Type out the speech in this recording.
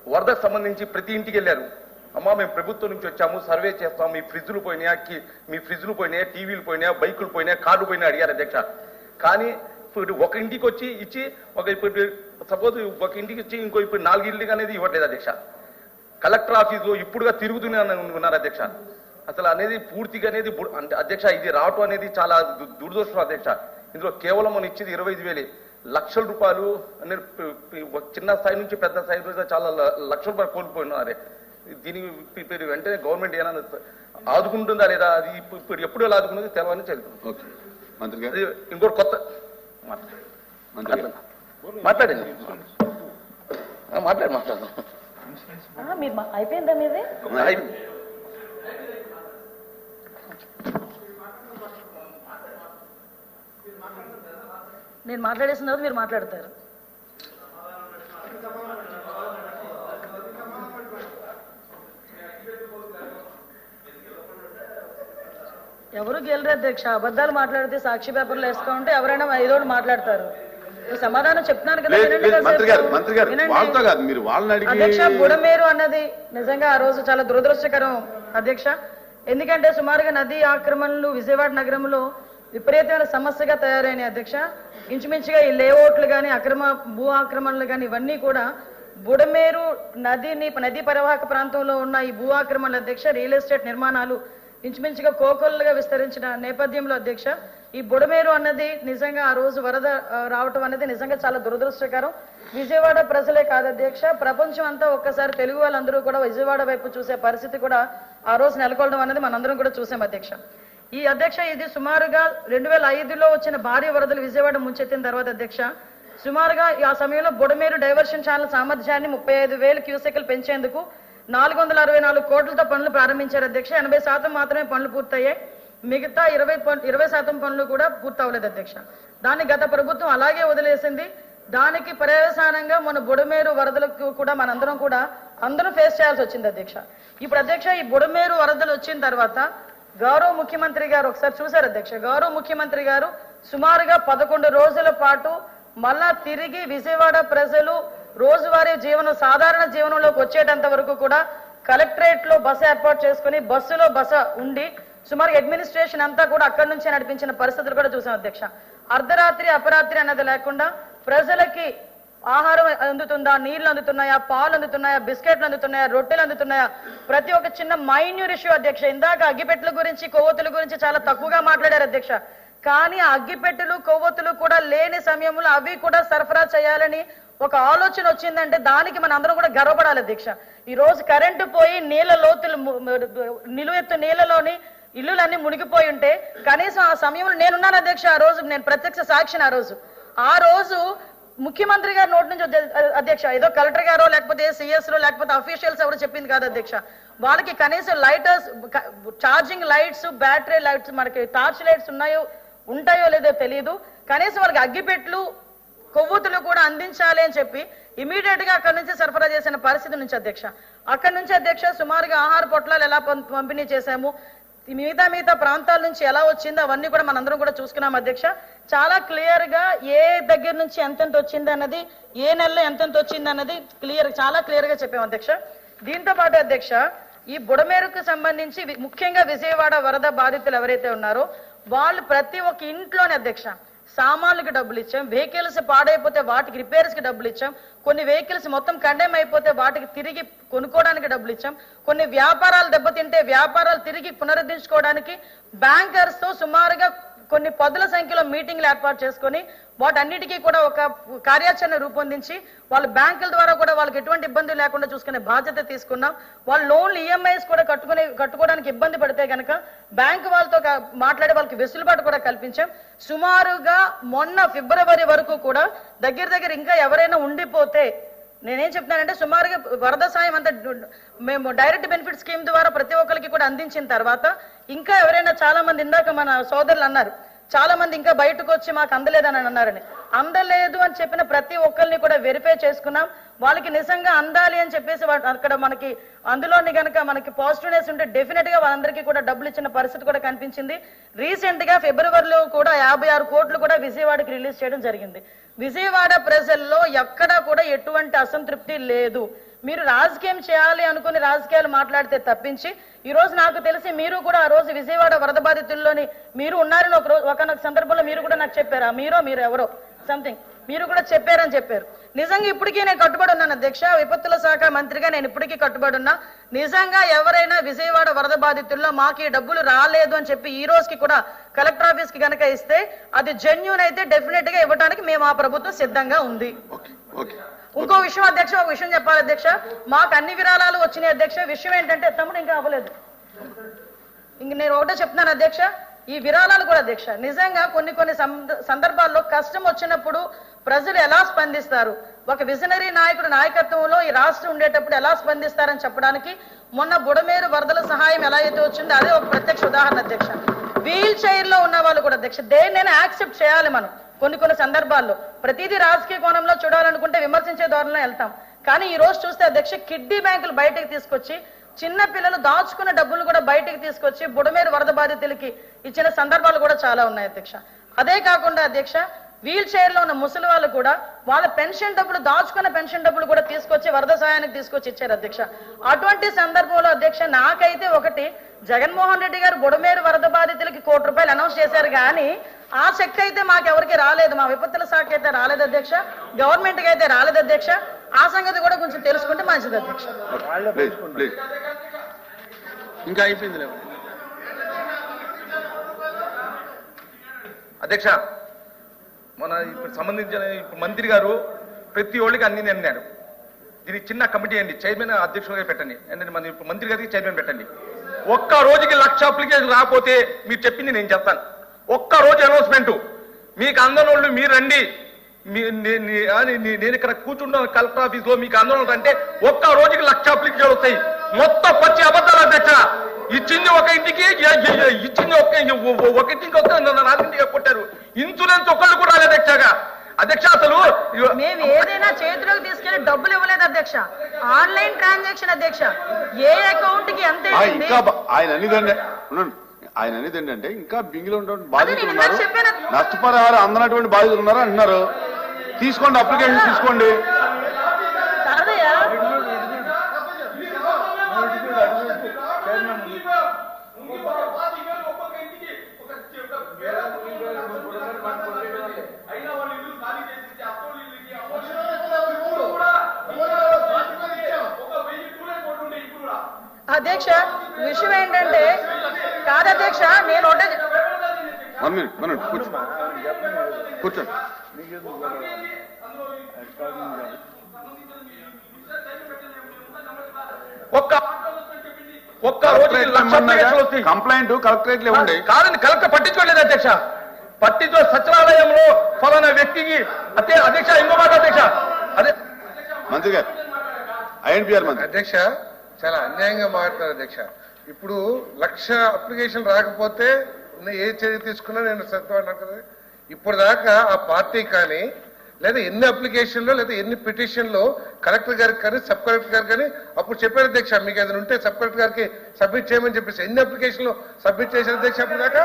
వరదకు సంబంధించి ప్రతి ఇంటికి వెళ్ళారు. అమ్మా మేము ప్రభుత్వం నుంచి వచ్చాము, సర్వే చేస్తాం, మీ ఫ్రిడ్జ్లు పోయినాయా, టీవీలు పోయినాయా, బైకులు పోయినాయా, కార్లు పోయినా అడిగారు అధ్యక్ష. కానీ ఇప్పుడు ఒక ఇంటికి వచ్చి ఇచ్చి ఇప్పుడు సపోజ్ ఒక ఇంటికి ఇచ్చి ఇంకో ఇప్పుడు 4 ఇళ్ళకి అనేది ఇవ్వట్లేదు అధ్యక్ష. కలెక్టర్ ఆఫీసులో ఇప్పుడుగా తిరుగుతూనే ఉన్నారు అధ్యక్ష. అసలు అనేది పూర్తిగా అనేది అంటే అధ్యక్ష ఇది రావటం అనేది చాలా దురదృష్టం అధ్యక్ష. ఇందులో కేవలం మనం ఇచ్చేది 25,000 లక్షల రూపాయలు అనేది చిన్న స్థాయి నుంచి పెద్ద స్థాయి చాలా లక్షల రూపాయలు కోల్పోయినారే. దీనికి వెంటనే గవర్నమెంట్ ఏమైనా ఆదుకుంటుందా లేదా, అది ఇప్పుడు ఎప్పుడు ఎలా ఆదుకున్నది తెలవని చదువుతుంది. ఇంకోటి కొత్త మాట్లాడండి అయిపోయిందా మీది? నేను మాట్లాడేసిన తర్వాత మీరు మాట్లాడతారు. ఎవరు గెలరు అధ్యక్ష. అబద్ధాలు మాట్లాడితే సాక్షి పేపర్లు వేసుకుంటే ఎవరైనా ఐదోడు మాట్లాడతారు. సమాధానం చెప్తున్నాను కదా, అధ్యక్ష. బుడమేరు అన్నది నిజంగా ఆ రోజు చాలా దురదృష్టకరం అధ్యక్ష. ఎందుకంటే సుమారుగా నదీ ఆక్రమణలు విజయవాడ నగరంలో విపరీతమైన సమస్యగా తయారైన అధ్యక్ష. ఇంచుమించుగా ఈ లేఅవుట్లు కానీ భూ ఆక్రమణలు కానీ ఇవన్నీ కూడా బుడమేరు నదీ పరివాహక ప్రాంతంలో ఉన్న ఈ భూ ఆక్రమణల అధ్యక్ష, రియల్ ఎస్టేట్ నిర్మాణాలు ఇంచుమించుగా కోకొల్లుగా విస్తరించిన నేపథ్యంలో అధ్యక్ష, ఈ బుడమేరు అన్నది నిజంగా ఆ రోజు వరద రావటం అనేది నిజంగా చాలా దురదృష్టకరం. విజయవాడ ప్రజలే కాదు అధ్యక్ష, ప్రపంచం అంతా ఒక్కసారి తెలుగు వాళ్ళందరూ కూడా విజయవాడ వైపు చూసే పరిస్థితి కూడా ఆ రోజు నెలకొల్వడం అనేది మనందరం కూడా చూసాం అధ్యక్ష. ఈ అధ్యక్ష ఇది సుమారుగా 2005లో వచ్చిన భారీ వరదలు విజయవాడ ముంచెత్తిన తర్వాత అధ్యక్ష, సుమారుగా ఆ సమయంలో బుడమేరు డైవర్షన్ ఛానల్ సామర్థ్యాన్ని 35,000 క్యూసెక్లు పెంచేందుకు 464 కోట్లతో పనులు ప్రారంభించారు అధ్యక్ష. 80% మాత్రమే పనులు పూర్తయ్యాయి. మిగతా 20% పనులు కూడా పూర్తవలేదు అధ్యక్ష. దాన్ని గత ప్రభుత్వం అలాగే వదిలేసింది. దానికి పర్యవసానంగా మన బుడమేరు వరదలకు కూడా మనందరం కూడా అందరూ ఫేస్ చేయాల్సి వచ్చింది అధ్యక్ష. ఇప్పుడు అధ్యక్ష ఈ బుడమేరు వరదలు వచ్చిన తర్వాత గౌరవ ముఖ్యమంత్రి గారు ఒకసారి చూశారు అధ్యక్ష. గౌరవ ముఖ్యమంత్రి గారు సుమారుగా 11 రోజుల పాటు మళ్ళా తిరిగి విజయవాడ ప్రజలు రోజువారీ సాధారణ జీవనంలోకి వచ్చేటంత వరకు కూడా కలెక్టరేట్ లో బస ఏర్పాటు చేసుకుని బస్సులో బస ఉండి సుమారు అడ్మినిస్ట్రేషన్ అంతా కూడా అక్కడి నుంచే నడిపించిన పరిస్థితులు కూడా చూసాం అధ్యక్ష. అర్ధరాత్రి అపరాత్రి అన్నది లేకుండా ప్రజలకి ఆహారం అందుతుందా, నీళ్లు అందుతున్నాయా, పాలు అందుతున్నాయా, బిస్కెట్లు అందుతున్నాయా, రొట్టెలు అందుతున్నాయా, ప్రతి ఒక్క చిన్న మైన్యూర్ ఇష్యూ అధ్యక్ష. ఇందాక అగ్గిపెట్టెల గురించి కొవ్వొత్తుల గురించి చాలా తక్కువగా మాట్లాడారు అధ్యక్ష. కానీ ఆ అగ్గిపెట్టెలు కొవ్వొత్తులు కూడా లేని సమయంలో అవి కూడా సరఫరా చేయాలని ఒక ఆలోచన వచ్చిందంటే దానికి మన అందరం కూడా గర్వపడాలి అధ్యక్ష. ఈ రోజు కరెంటు పోయి నీళ్ల లోతులు నిలువెత్తు నీళ్లలోని ఇల్లులన్నీ మునిగిపోయి ఉంటే కనీసం ఆ సమయంలో నేనున్నాను అధ్యక్ష. ఆ రోజు నేను ప్రత్యక్ష సాక్షిని. ఆ రోజు ముఖ్యమంత్రి గారి నోటి నుంచి అధ్యక్ష ఏదో కలెక్టర్ గారో లేకపోతే సిఎస్ లేకపోతే అఫీషియల్స్ ఎవరు చెప్పింది కాదు అధ్యక్ష. వాళ్ళకి కనీసం lighters, charging lights, battery lights, మనకి టార్చ్ లైట్స్ ఉంటాయో లేదో తెలియదు. కనీసం వాళ్ళకి అగ్గిపెట్లు కొవ్వొత్తులు కూడా అందించాలి అని చెప్పి ఇమీడియట్ గా అక్కడి నుంచి సరఫరా చేసిన పరిస్థితి నుంచి అధ్యక్ష. అక్కడి నుంచి అధ్యక్ష సుమారుగా ఆహార పొట్లాలు ఎలా పంపిణీ చేశాము, మిగతా ప్రాంతాల నుంచి ఎలా వచ్చిందో అవన్నీ కూడా మనందరం కూడా చూసుకున్నాం అధ్యక్ష. చాలా క్లియర్ గా ఏ దగ్గర నుంచి ఎంతెంత వచ్చింది అన్నది, ఏ నెలలో ఎంతెంత వచ్చింది అన్నది చాలా క్లియర్ గా చెప్పాం అధ్యక్ష. దీంతో పాటు అధ్యక్ష ఈ బుడమేరుకు సంబంధించి ముఖ్యంగా విజయవాడ వరద బాధితులు ఎవరైతే ఉన్నారో వాళ్ళు ప్రతి ఒక్క ఇంట్లోనే అధ్యక్ష సామాన్లకు డబ్బులు ఇచ్చాం, వెహికల్స్ పాడైపోతే వాటికి రిపేర్స్ కి డబ్బులు ఇచ్చాం, కొన్ని వెహికల్స్ మొత్తం కండెమ్ అయిపోతే వాటికి తిరిగి కొనుక్కోవడానికి డబ్బులు ఇచ్చాం, కొన్ని వ్యాపారాలు దెబ్బతింటే వ్యాపారాలు తిరిగి పునరుద్ధరించుకోవడానికి బ్యాంకర్స్ తో సుమారుగా కొన్ని పదుల సంఖ్యలో మీటింగ్లు ఏర్పాటు చేసుకొని వాటన్నిటికీ కూడా ఒక కార్యాచరణ రూపొందించి వాళ్ళ బ్యాంకుల ద్వారా కూడా వాళ్ళకి ఎటువంటి ఇబ్బంది లేకుండా చూసుకునే బాధ్యత తీసుకున్నాం. వాళ్ళ లోన్లు ఈఎంఐస్ కూడా కట్టుకోవడానికి ఇబ్బంది పడితే కనుక బ్యాంకు వాళ్ళతో మాట్లాడి వాళ్ళకి వెసులుబాటు కూడా కల్పించాం. సుమారుగా మొన్న ఫిబ్రవరి వరకు కూడా దగ్గర ఇంకా ఎవరైనా ఉండిపోతే నేనేం చెప్తానంటే సుమారుగా వరద సాయం అంతా మేము డైరెక్ట్ బెనిఫిట్ స్కీమ్ ద్వారా ప్రతి ఒక్కరికి కూడా అందించిన తర్వాత ఇంకా ఎవరైనా చాలా మంది ఇందాక మన సోదరులు అన్నారు చాలా మంది ఇంకా బయటకు వచ్చి మాకు అందలేదని అన్నారని. అందలేదు అని చెప్పిన ప్రతి ఒక్కరిని కూడా వెరిఫై చేసుకున్నాం. వాళ్ళకి నిజంగా అందాలి అని చెప్పేసి అక్కడ మనకి అందులోని గనక మనకి పాజిటివ్నెస్ ఉంటే డెఫినెట్ గా వాళ్ళందరికీ కూడా డబ్బులు ఇచ్చిన పరిస్థితి కూడా కనిపించింది. రీసెంట్ గా ఫిబ్రవరిలో కూడా 56 కోట్లు కూడా విజయవాడకి రిలీజ్ చేయడం జరిగింది. విజయవాడ ప్రజల్లో ఎక్కడా కూడా ఎటువంటి అసంతృప్తి లేదు. మీరు రాజకీయం చేయాలి అనుకుని రాజకీయాలు మాట్లాడితే తప్పించి ఈ రోజు నాకు తెలిసి మీరు కూడా ఆ రోజు విజయవాడ వరద బాధితుల్లోని మీరు ఉన్నారని ఒక సందర్భంలో మీరు కూడా నాకు చెప్పారు. మీరు ఎవరో సంథింగ్ మీరు కూడా చెప్పారని చెప్పారు. నిజంగా ఇప్పటికీ నేను కట్టుబడి ఉన్నాను అధ్యక్ష, విపత్తుల శాఖ మంత్రిగా నేను ఇప్పటికీ కట్టుబడి ఉన్నా. నిజంగా ఎవరైనా విజయవాడ వరద బాధితుల్లో మాకు ఈ డబ్బులు రాలేదు అని చెప్పి ఈ రోజుకి కూడా కలెక్టర్ ఆఫీస్ కి గనక ఇస్తే అది జెన్యూన్ అయితే డెఫినెట్ గా ఇవ్వడానికి మేము ఆ ప్రభుత్వం సిద్ధంగా ఉంది. ఇంకో విషయం అధ్యక్ష, ఒక విషయం చెప్పాలి అధ్యక్ష, మాకు అన్ని విరాళాలు వచ్చినాయి అధ్యక్ష. విషయం ఏంటంటే తమ్ముడు ఇంకా అవ్వలేదు, ఇంక నేను ఒకటే చెప్తున్నాను అధ్యక్ష, ఈ విరాళాలు కూడా అధ్యక్ష నిజంగా కొన్ని సందర్భాల్లో కష్టం వచ్చినప్పుడు ప్రజలు ఎలా స్పందిస్తారు, ఒక విజనరీ నాయకుడు నాయకత్వంలో ఈ రాష్ట్రం ఉండేటప్పుడు ఎలా స్పందిస్తారని చెప్పడానికి మొన్న బుడమేరు వరదల సహాయం ఎలా అయితే వచ్చిందో అదే ఒక ప్రత్యక్ష ఉదాహరణ అధ్యక్ష. వీల్ చైర్ లో ఉన్న వాళ్ళు కూడా అధ్యక్ష దేన్నైనా యాక్సెప్ట్ చేయాలి మనం. కొన్ని సందర్భాల్లో ప్రతిదీ రాజకీయ కోణంలో చూడాలనుకుంటే విమర్శించే ధోరణిలో వెళ్తాం. కానీ ఈ రోజు చూస్తే అధ్యక్ష కిడ్నీ బ్యాంకులు బయటకు తీసుకొచ్చి చిన్న పిల్లలు దాచుకున్న డబ్బులు కూడా బయటకు తీసుకొచ్చి బుడమేరు వరద బాధితులకి ఇచ్చిన సందర్భాలు కూడా చాలా ఉన్నాయి అధ్యక్ష. అదే కాకుండా అధ్యక్ష వీల్ చైర్ లో ఉన్న ముసలి వాళ్ళు కూడా వాళ్ళ పెన్షన్ డబ్బులు దాచుకున్న పెన్షన్ డబ్బులు కూడా తీసుకొచ్చి వరద సహాయానికి తీసుకొచ్చి ఇచ్చారు అధ్యక్ష. అటువంటి సందర్భంలో అధ్యక్ష నాకైతే ఒకటి జగన్మోహన్ రెడ్డి గారు బుడమేరు వరద బాధితులకి ₹1 కోటి అనౌన్స్ చేశారు కానీ ఆ చెక్ అయితే మాకెవరికి రాలేదు. మా విపత్తుల శాఖ అయితే రాలేదు అధ్యక్ష, గవర్నమెంట్ కి అయితే రాలేదు అధ్యక్ష. ఆ సంగతి కూడా కొంచెం తెలుసుకుంటే మంచిది అధ్యక్ష. ఇంకా అయిపోయింది అధ్యక్ష, మన ఇప్పుడు సంబంధించిన మంత్రి గారు ప్రతి ఒళ్ళకి అన్ని అన్నారు. దీనికి చిన్న కమిటీ అండి, చైర్మన్ అధ్యక్షులుగా పెట్టండి, ఏంటంటే మన మంత్రి గారికి చైర్మన్ పెట్టండి. ఒక్క రోజుకి 1,00,000 అప్లికేషన్ రాకపోతే మీరు చెప్పింది నేను చెప్తాను. ఒక్క రోజు అనౌన్స్మెంట్ మీకు అందనోళ్ళు మీరు రండి, నేను ఇక్కడ కూర్చుంటాను కలెక్టర్ ఆఫీస్ లో, మీకు అందనోళ్ళు అంటే ఒక్క రోజుకి 1,00,000 అప్లికేషన్ వస్తాయి. మొత్తం 10 అబద్ధాలు అధ్యక్ష. ఇచ్చింది ఒక ఇంటికి, ఇచ్చింది ఒక ఇంటికి వస్తే 4 ఇంటికి కొట్టారు. ఇన్సూరెన్స్ ఒకళ్ళు కూడా రాలేదు అధ్యక్షగా. అధ్యక్ష అసలు మేము ఏదైనా చేతిలోకి తీసుకెళ్లి డబ్బులు ఇవ్వలేదు అధ్యక్ష, ఆన్లైన్ ట్రాన్సాక్షన్ అధ్యక్ష. ఏ అకౌంట్ కి ఎంత ఆయన అనేది ఏంటంటే ఇంకా బింగిలో ఉన్నటువంటి బాధితులు ఉన్నారు, నష్టపరిహారం అందనటువంటి బాధితులు ఉన్నారు అంటున్నారు. తీసుకోండి, అప్లికేషన్ తీసుకోండి. అధ్యక్ష విషయం ఏంటంటే కాదు అధ్యక్ష, నేను కూర్చోండి. ఒక్క రోజు కంప్లైంట్ కలెక్టరేట్ లో ఇవ్వండి. కాదండి, కలెక్టర్ పట్టించుకోలేదు అధ్యక్ష. సచివాలయంలో ఫలానా వ్యక్తికి అధ్యక్ష ఇంకో మాట అధ్యక్ష. అదే మంత్రి గారు ఐఎన్పిఆర్ మంత్రి. అధ్యక్ష చాలా అన్యాయంగా మాట్లాడుతున్నారు అధ్యక్ష. ఇప్పుడు 1,00,000 అప్లికేషన్ రాకపోతే ఏ చర్య తీసుకున్నా నేను సత్యవాడు కదా. ఇప్పుడు దాకా ఆ పార్టీ కానీ లేదా ఎన్ని అప్లికేషన్లు లేదా ఎన్ని పిటిషన్లు కలెక్టర్ గారికి కానీ సబ్ కలెక్టర్ గారికి కానీ అప్పుడు చెప్పారు అధ్యక్ష, మీకు ఏదైనా ఉంటే సబ్ కలెక్టర్ గారికి సబ్మిట్ చేయమని చెప్పేసి ఎన్ని అప్లికేషన్లు సబ్మిట్ చేశారు అధ్యక్ష అప్పుడు దాకా.